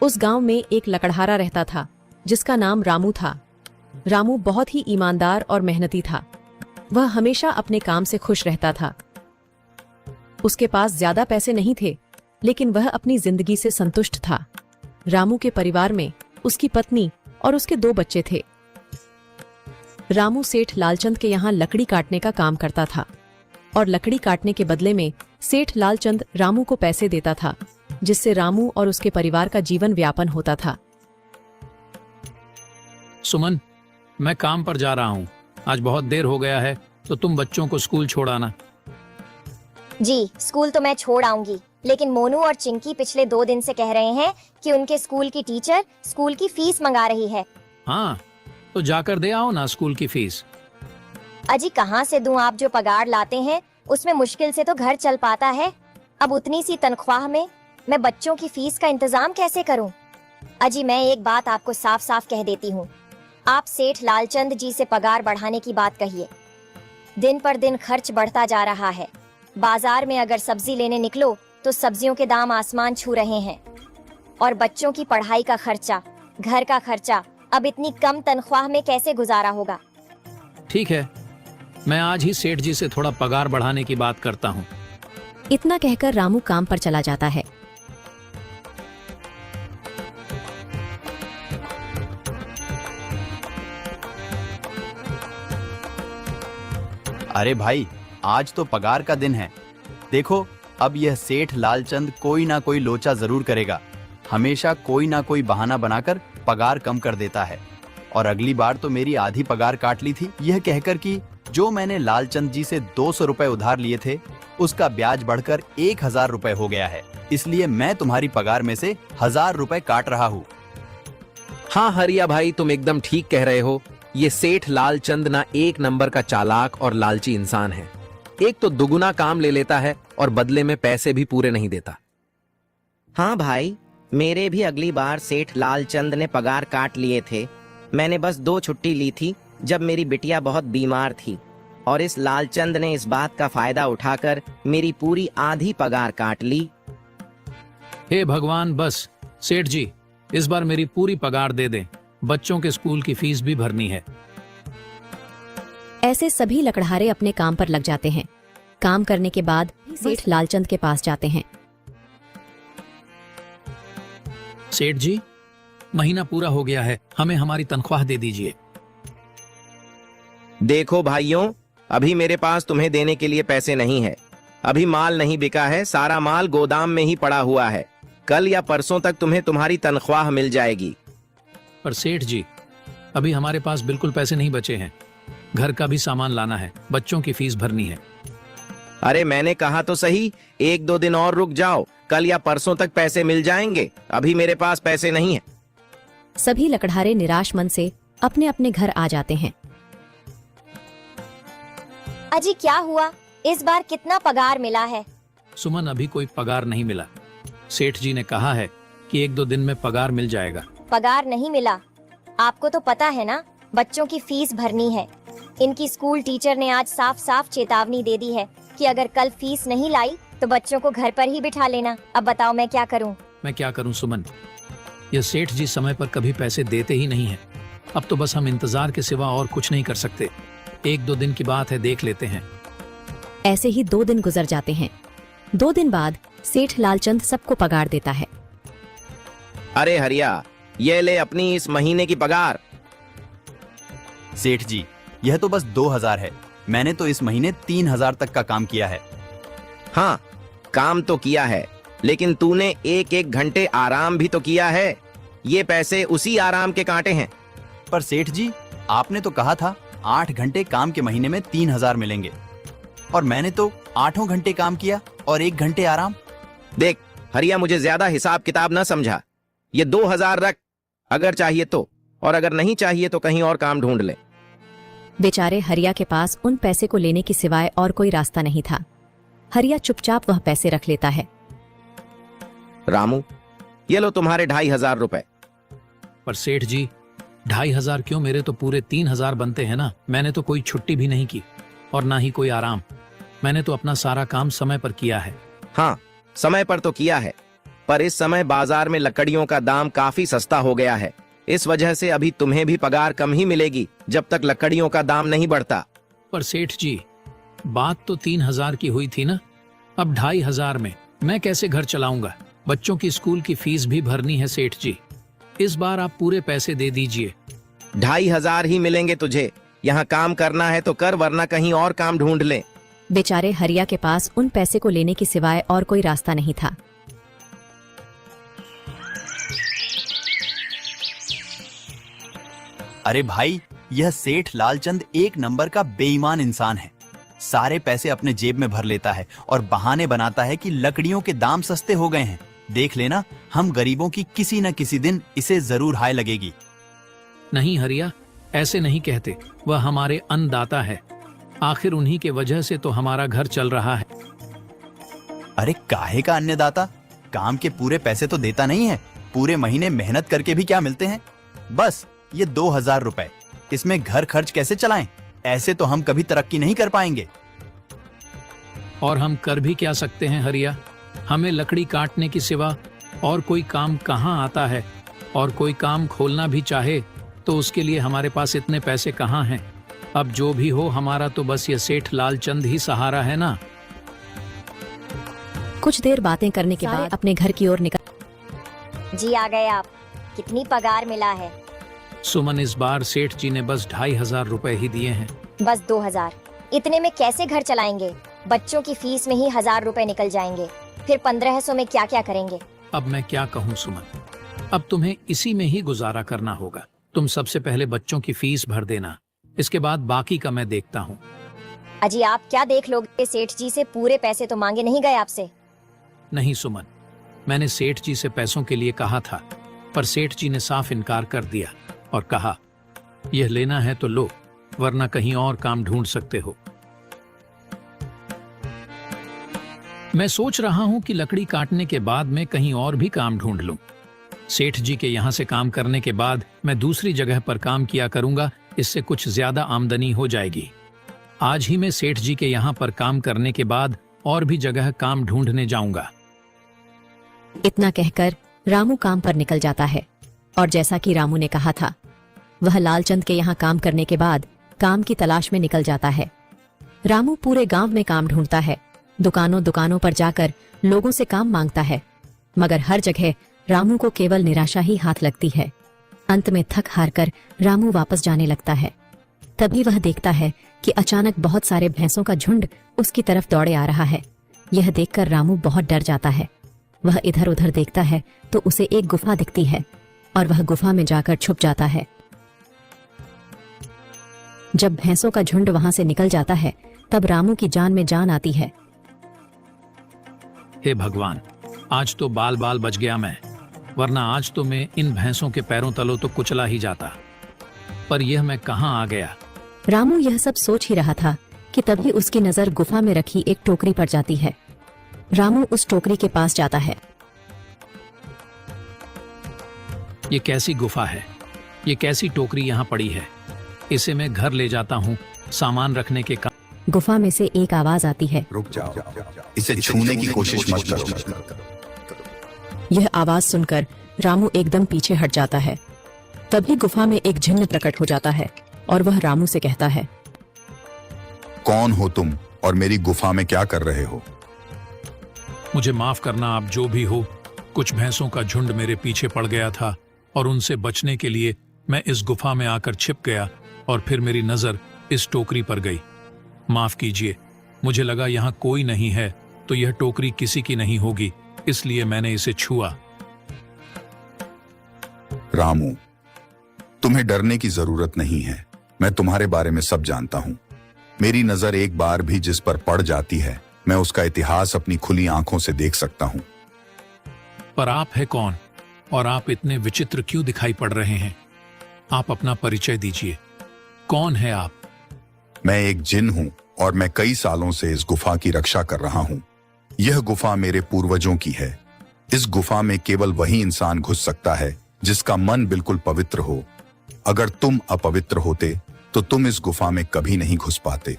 उस गांव में एक लकड़हारा रहता था जिसका नाम रामू था। रामू बहुत ही ईमानदार और मेहनती था। वह हमेशा अपने काम से खुश रहता था। उसके पास ज्यादा पैसे नहीं थे, लेकिन वह अपनी जिंदगी से संतुष्ट था। रामू के परिवार में उसकी पत्नी और उसके 2 बच्चे थे। रामू सेठ लालचंद के यहाँ लकड़ी काटने का काम करता था और लकड़ी काटने के बदले में सेठ लालचंद रामू को पैसे देता था, जिससे रामू और उसके परिवार का जीवन व्यापन होता था। सुमन, मैं काम पर जा रहा हूँ। आज बहुत देर हो गया है, तो तुम बच्चों को स्कूल छोड़ाना। जी, स्कूल तो मैं छोड़ आऊंगी, लेकिन मोनू और चिंकी पिछले 2 दिन से कह रहे हैं कि उनके स्कूल की टीचर स्कूल की फीस मंगा रही है। हाँ, तो जाकर दे आओ ना स्कूल की फीस। अजी कहाँ से दूं? आप जो पगार लाते हैं उसमें मुश्किल से तो घर चल पाता है। अब उतनी सी तनख्वाह में मैं बच्चों की फीस का इंतजाम कैसे करूं? अजी मैं एक बात आपको साफ साफ कह देती हूँ, आप सेठ लालचंद जी से पगार बढ़ाने की बात कहिए। दिन पर दिन खर्च बढ़ता जा रहा है। बाजार में अगर सब्जी लेने निकलो तो सब्जियों के दाम आसमान छू रहे हैं, और बच्चों की पढ़ाई का खर्चा, घर का खर्चा अब इतनी कम तनख्वाह में कैसे गुजारा होगा? ठीक है, मैं आज ही सेठ जी से थोड़ा पगार बढ़ाने की बात करता हूँ। इतना कहकर रामू काम पर चला जाता है। अरे भाई, आज तो पगार का दिन है। देखो, अब यह सेठ लालचंद कोई ना कोई लोचा जरूर करेगा। हमेशा कोई ना कोई बहाना बनाकर पगार कम कर देता है। और अगली बार तो मेरी आधी पगार काट ली थी, यह कहकर कि जो मैंने लालचंद जी से 200 रुपए उधार लिए थे, उसका ब्याज बढ़कर 1000 रुपए हो गया है। इसलिए मैं तुम्हारी पगार में से 1000 रुपए काट रहा हूँ। हाँ हरिया भाई, तुम एकदम ठीक कह रहे हो। ये सेठ लालचंद ना एक नंबर का चालाक और लालची इंसान है। एक तो दुगुना काम ले लेता है और बदले में पैसे भी पूरे नहीं देता। हाँ भाई, मेरे भी अगली बार सेठ लालचंद ने पगार काट लिए थे। मैंने बस 2 छुट्टी ली थी जब मेरी बिटिया बहुत बीमार थी, और इस लालचंद ने इस बात का फायदा उठाकर मेरी पूरी आधी पगार काट ली। हे भगवान, बस सेठ जी, इस बार मेरी पूरी पगार दे दें। बच्चों के स्कूल की फीस भी भरनी है। ऐसे सभी लकड़हारे अपने काम पर लग जाते हैं। काम करने के बाद सेठ लालचंद के पास जाते हैं। सेठ जी, महीना पूरा हो गया है, हमें हमारी तनख्वाह दे दीजिए। देखो भाइयों, अभी मेरे पास तुम्हें देने के लिए पैसे नहीं है। अभी माल नहीं बिका है, सारा माल गोदाम में ही पड़ा हुआ है। कल या परसों तक तुम्हें तुम्हारी तनख्वाह मिल जाएगी। पर सेठ जी, अभी हमारे पास बिल्कुल पैसे नहीं बचे हैं। घर का भी सामान लाना है, बच्चों की फीस भरनी है। अरे मैंने कहा तो सही, 1-2 दिन और रुक जाओ, कल या परसों तक पैसे मिल जाएंगे। अभी मेरे पास पैसे नहीं है। सभी लकड़हारे निराश मन से अपने अपने घर आ जाते हैं। अजी क्या हुआ? इस बार कितना पगार मिला है? सुमन, अभी कोई पगार नहीं मिला। सेठ जी ने कहा है कि 1-2 दिन में पगार मिल जाएगा। पगार नहीं मिला? आपको तो पता है ना, बच्चों की फीस भरनी है। इनकी स्कूल टीचर ने आज साफ साफ चेतावनी दे दी है कि अगर कल फीस नहीं लाई तो बच्चों को घर पर ही बिठा लेना। अब बताओ मैं क्या करूं? मैं क्या करूं सुमन, ये सेठ जी समय पर कभी पैसे देते ही नहीं है। अब तो बस हम इंतजार के सिवा और कुछ नहीं कर सकते। 1-2 दिन की बात है, देख लेते हैं। ऐसे ही 2 दिन गुजर जाते हैं। 2 दिन बाद सेठ लालचंद सबको पगार देता है। अरे हरिया, ये ले अपनी इस महीने की पगार। सेठ जी, यह तो बस 2000 है। मैंने तो इस महीने 3000 तक का काम किया है। हाँ, काम तो किया है, लेकिन तूने 1-1 घंटे आराम भी तो किया है। ये पैसे उसी आराम के कांटे हैं। पर सेठ जी, आपने तो कहा था 8 घंटे काम के महीने में 3000 मिलेंगे, और मैंने तो 8 घंटे काम किया और 1 घंटे आराम। देख हरिया, मुझे ज्यादा हिसाब किताब ना समझा। ये 2000 रख, अगर चाहिए तो, और अगर नहीं चाहिए तो कहीं और काम ढूंढ ले। बेचारे हरिया के पास उन पैसे को लेने की सिवाय और कोई रास्ता नहीं था। हरिया चुपचाप वह पैसे रख लेता है। रामू, ये लो तुम्हारे 2500 रुपए। पर सेठ जी, 2500 क्यों? मेरे तो पूरे 3000 बनते हैं ना। मैंने तो कोई छुट्टी भी नहीं की और ना ही कोई आराम। मैंने तो अपना सारा काम समय पर किया है। हाँ, समय पर तो किया है, पर इस समय बाजार में लकड़ियों का दाम काफी सस्ता हो गया है। इस वजह से अभी तुम्हें भी पगार कम ही मिलेगी जब तक लकड़ियों का दाम नहीं बढ़ता। पर सेठ जी, बात तो 3,000 की हुई थी ना, अब 2,500 में मैं कैसे घर चलाऊंगा? बच्चों की स्कूल की फीस भी भरनी है सेठ जी। इस बार आप पूरे पैसे दे दीजिए। 2,500 ही मिलेंगे तुझे। यहाँ काम करना है तो कर, वरना कहीं और काम ढूंढ ले। बेचारे हरिया के पास उन पैसे को लेने की सिवाय और कोई रास्ता नहीं था। अरे भाई, यह सेठ लालचंद एक नंबर का बेईमान इंसान है। सारे पैसे अपने जेब में भर लेता है और बहाने बनाता है कि लकड़ियों के दाम सस्ते हो गए हैं। देख लेना, हम गरीबों की किसी न किसी दिन इसे जरूर हाय लगेगी। नहीं हरिया, ऐसे नहीं कहते। वह हमारे अन्नदाता है। आखिर उन्हीं के वजह से तो हमारा घर चल रहा है। अरे काहे का अन्नदाता? काम के पूरे पैसे तो देता नहीं है। पूरे महीने मेहनत करके भी क्या मिलते हैं? बस ये 2,000 रुपए। इसमें घर खर्च कैसे चलाएं? ऐसे तो हम कभी तरक्की नहीं कर पाएंगे। और हम कर भी क्या सकते हैं हरिया? हमें लकड़ी काटने की सिवा और कोई काम कहाँ आता है? और कोई काम खोलना भी चाहे तो उसके लिए हमारे पास इतने पैसे कहाँ हैं? अब जो भी हो, हमारा तो बस ये सेठ लालचंद ही सहारा है ना। कुछ देर बातें करने के बाद अपने घर की ओर निकल। जी आ गए आप। कितनी पगार मिला है? सुमन, इस बार सेठ जी ने बस 2,500 रुपए ही दिए हैं। बस 2,000? इतने में कैसे घर चलाएंगे? बच्चों की फीस में ही 1,000 रुपए निकल जाएंगे। फिर 1,500 में क्या क्या करेंगे? अब मैं क्या कहूँ सुमन, अब तुम्हें इसी में ही गुजारा करना होगा। तुम सबसे पहले बच्चों की फीस भर देना, इसके बाद बाकी का मैं देखता हूँ। अजी आप क्या देख लोगे? सेठ जी से पूरे पैसे तो मांगे नहीं गए आपसे? नहीं सुमन, मैंने सेठ जी से पैसों के लिए कहा था, पर सेठ जी ने साफ इनकार कर दिया और कहा, यह लेना है तो लो, वरना कहीं और काम ढूंढ सकते हो। मैं सोच रहा हूं कि लकड़ी काटने के बाद मैं कहीं और भी काम ढूंढ लूं। सेठ जी के यहां से काम करने के बाद मैं दूसरी जगह पर काम किया करूंगा, इससे कुछ ज्यादा आमदनी हो जाएगी। आज ही मैं सेठ जी के यहां पर काम करने के बाद और भी जगह काम ढूंढने जाऊंगा। इतना कहकर रामू काम पर निकल जाता है और जैसा कि रामू ने कहा था, वह लालचंद के यहाँ काम करने के बाद काम की तलाश में निकल जाता है। रामू पूरे गांव में काम ढूंढता है, दुकानों दुकानों पर जाकर लोगों से काम मांगता है, मगर हर जगह रामू को केवल निराशा ही हाथ लगती है। अंत में थक हार कर रामू वापस जाने लगता है। तभी वह देखता है कि अचानक बहुत सारे भैंसों का झुंड उसकी तरफ दौड़े आ रहा है। यह देखकर रामू बहुत डर जाता है। वह इधर उधर देखता है तो उसे एक गुफा दिखती है और वह गुफा में जाकर छुप जाता है। जब भैंसों का झुंड वहां से निकल जाता है तब रामू की जान में जान आती है। हे भगवान, आज तो बाल बाल बच गया मैं, वरना आज तो मैं इन भैंसों के पैरों तलों तो कुचला ही जाता। पर यह मैं कहाँ आ गया? रामू यह सब सोच ही रहा था कि तभी उसकी नजर गुफा में रखी एक टोकरी पर जाती है। रामू उस टोकरी के पास जाता है। ये कैसी गुफा है? ये कैसी टोकरी यहाँ पड़ी है? इसे मैं घर ले जाता हूँ सामान रखने के काम। गुफा में से एक आवाज आती है, रुक जाओ, इसे छूने की कोशिश मत करो। यह आवाज सुनकर रामू एकदम पीछे हट जाता है। तभी गुफा में एक जिन्न प्रकट हो जाता है और वह रामू से कहता है, कौन हो तुम और मेरी गुफा में क्या कर रहे हो? मुझे माफ करना, आप जो भी हो। कुछ भैंसों का झुंड मेरे पीछे पड़ गया था और उनसे बचने के लिए मैं इस गुफा में आकर छिप गया और फिर मेरी नजर इस टोकरी पर गई। माफ कीजिए, मुझे लगा यहाँ कोई नहीं है तो यह टोकरी किसी की नहीं होगी, इसलिए मैंने इसे छुआ। रामू, तुम्हें डरने की जरूरत नहीं है। मैं तुम्हारे बारे में सब जानता हूँ। मेरी नजर एक बार भी जिस पर पड़ जाती है, मैं उसका इतिहास अपनी खुली आंखों से देख सकता हूँ। पर आप है कौन और आप इतने विचित्र क्यों दिखाई पड़ रहे हैं? आप अपना परिचय दीजिए। कौन है आप? मैं एक जिन हूँ और मैं कई सालों से इस गुफा की रक्षा कर रहा हूँ। यह गुफा मेरे पूर्वजों की है। इस गुफा में केवल वही इंसान घुस सकता है जिसका मन बिल्कुल पवित्र हो। अगर तुम अपवित्र होते तो तुम इस गुफा में कभी नहीं घुस पाते।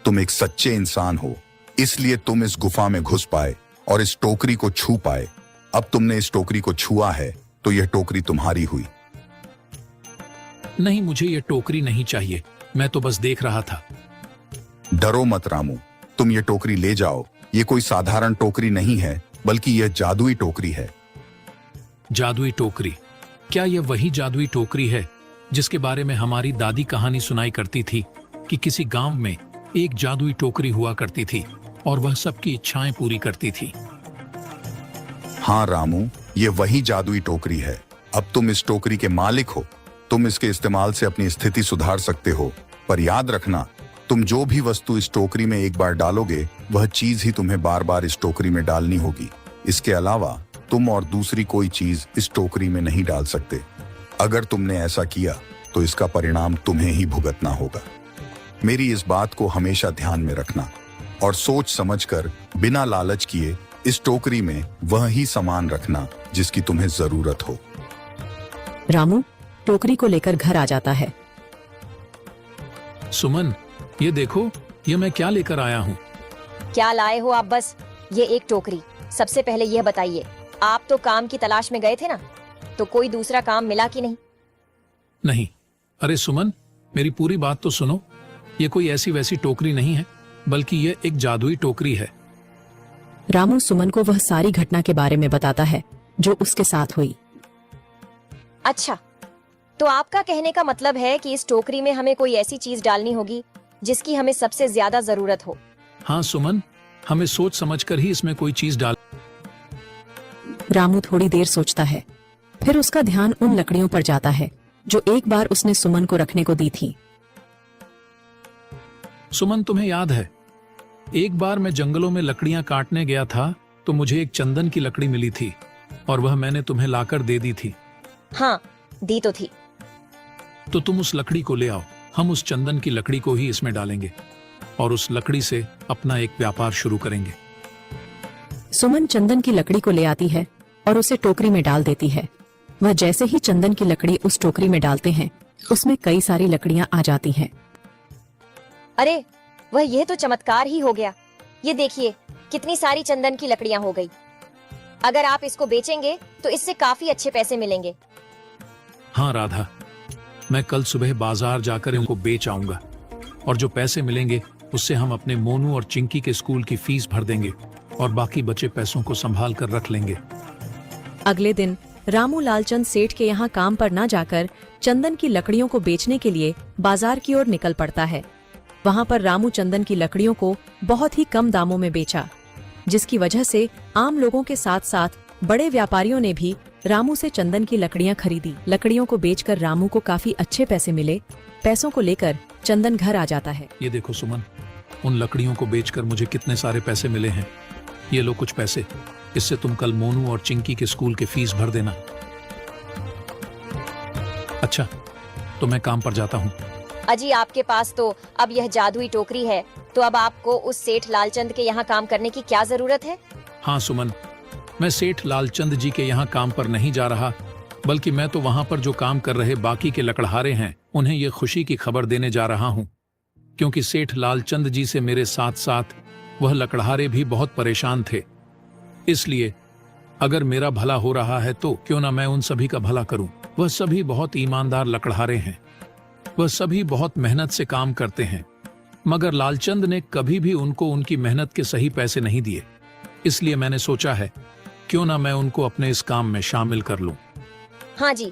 तुम एक सच्चे इंसान हो, इसलिए तुम इस गुफा में घुस पाए और इस टोकरी को छू पाए। अब तुमने इस टोकरी को छुआ है तो यह टोकरी तुम्हारी हुई। नहीं, मुझे ये टोकरी नहीं चाहिए, मैं तो बस देख रहा था। डरो मत रामू, तुम ये टोकरी ले जाओ। ये कोई साधारण टोकरी नहीं है, बल्कि यह जादुई टोकरी है। जादुई टोकरी? क्या यह वही जादुई टोकरी है जिसके बारे में हमारी दादी कहानी सुनाई करती थी कि किसी गांव में एक जादुई टोकरी हुआ करती थी और वह सबकी इच्छाएं पूरी करती थी? हाँ रामू, ये वही जादुई टोकरी है। अब तुम इस टोकरी के मालिक हो। तुम इसके इस्तेमाल से अपनी स्थिति सुधार सकते हो, पर याद रखना, तुम जो भी वस्तु इस टोकरी में एक बार डालोगे, वह चीज ही तुम्हें बार बार इस टोकरी में डालनी होगी। इसके अलावा तुम और दूसरी कोई चीज इस टोकरी में नहीं डाल सकते। अगर तुमने ऐसा किया तो इसका परिणाम तुम्हें ही भुगतना होगा। मेरी इस बात को हमेशा ध्यान में रखना और सोच समझकर बिना लालच किए इस टोकरी में वह ही सामान रखना जिसकी तुम्हें जरूरत हो। रामू टोकरी को लेकर घर आ जाता है। सुमन, ये देखो, ये मैं क्या लेकर आया हूँ। क्या लाए हो आप? बस ये एक टोकरी। सबसे पहले यह बताइए, आप तो काम की तलाश में गए थे ना, तो कोई दूसरा काम मिला कि नहीं? नहीं। अरे सुमन, मेरी पूरी बात तो सुनो। ये कोई ऐसी वैसी टोकरी नहीं है, बल्कि ये एक जादुई टोकरी है। रामू सुमन को वह सारी घटना के बारे में बताता है जो उसके साथ हुई। अच्छा, तो आपका कहने का मतलब है कि इस टोकरी में हमें कोई ऐसी चीज डालनी होगी जिसकी हमें सबसे ज्यादा जरूरत हो। हाँ सुमन, हमें सोच समझकर ही इसमें कोई चीज डाल। रामू थोड़ी देर सोचता है, फिर उसका ध्यान उन लकड़ियों पर जाता है जो एक बार उसने सुमन को रखने को दी थी। सुमन, तुम्हें याद है, एक बार मैं जंगलों में लकड़ियां काटने गया था तो मुझे एक चंदन की लकड़ी मिली थी और वह मैंने तुम्हें लाकर दे दी थी। हाँ, दी तो थी। तो तुम उस लकड़ी को ले आओ। हम उस चंदन की लकड़ी को ही इसमें डालेंगे और उस लकड़ी से अपना एक व्यापार शुरू करेंगे। सुमन चंदन की लकड़ी को ले आती है और उसे टोकरी में डाल देती है। वह जैसे ही चंदन की लकड़ी उस टोकरी में डालते हैं, उसमें कई सारी लकड़ियां आ जाती हैं। अरे वह, यह तो चमत्कार ही हो गया। ये देखिए, कितनी सारी चंदन की लकड़ियां हो गई। अगर आप इसको बेचेंगे तो इससे काफी अच्छे पैसे मिलेंगे। हाँ राधा, मैं कल सुबह बाजार जाकर इनको बेच आऊंगा और जो पैसे मिलेंगे उससे हम अपने मोनू और चिंकी के स्कूल की फीस भर देंगे और बाकी बचे पैसों को संभाल कर रख लेंगे। अगले दिन रामू लालचंद सेठ के यहाँ काम पर न जाकर चंदन की लकड़ियों को बेचने के लिए बाजार की ओर निकल पड़ता है। वहाँ पर रामू चंदन की लकड़ियों को बहुत ही कम दामों में बेचा, जिसकी वजह से आम लोगों के साथ साथ बड़े व्यापारियों ने भी रामू से चंदन की लकड़ियां खरीदी। लकड़ियों को बेचकर रामू को काफी अच्छे पैसे मिले। पैसों को लेकर चंदन घर आ जाता है। ये देखो सुमन, उन लकड़ियों को बेचकर मुझे कितने सारे पैसे मिले हैं। ये लो कुछ पैसे, इससे तुम कल मोनू और चिंकी के स्कूल के फीस भर देना। अच्छा, तो मैं काम पर जाता हूँ। अजी, आपके पास तो अब यह जादुई टोकरी है, तो अब आपको उस सेठ लालचंद के यहाँ काम करने की क्या जरूरत है? हाँ सुमन, मैं सेठ लालचंद जी के यहाँ काम पर नहीं जा रहा, बल्कि मैं तो वहाँ पर जो काम कर रहे बाकी के लकड़हारे हैं उन्हें ये खुशी की खबर देने जा रहा हूँ, क्योंकि सेठ लालचंद जी से मेरे साथ साथ वह लकड़हारे भी बहुत परेशान थे। इसलिए अगर मेरा भला हो रहा है तो क्यों ना मैं उन सभी का भला करूं। वह सभी बहुत ईमानदार लकड़हारे हैं, वह सभी बहुत मेहनत से काम करते हैं, मगर लालचंद ने कभी भी उनको उनकी मेहनत के सही पैसे नहीं दिए। इसलिए मैंने सोचा है क्यों ना मैं उनको अपने इस काम में शामिल कर लूं। हाँ जी,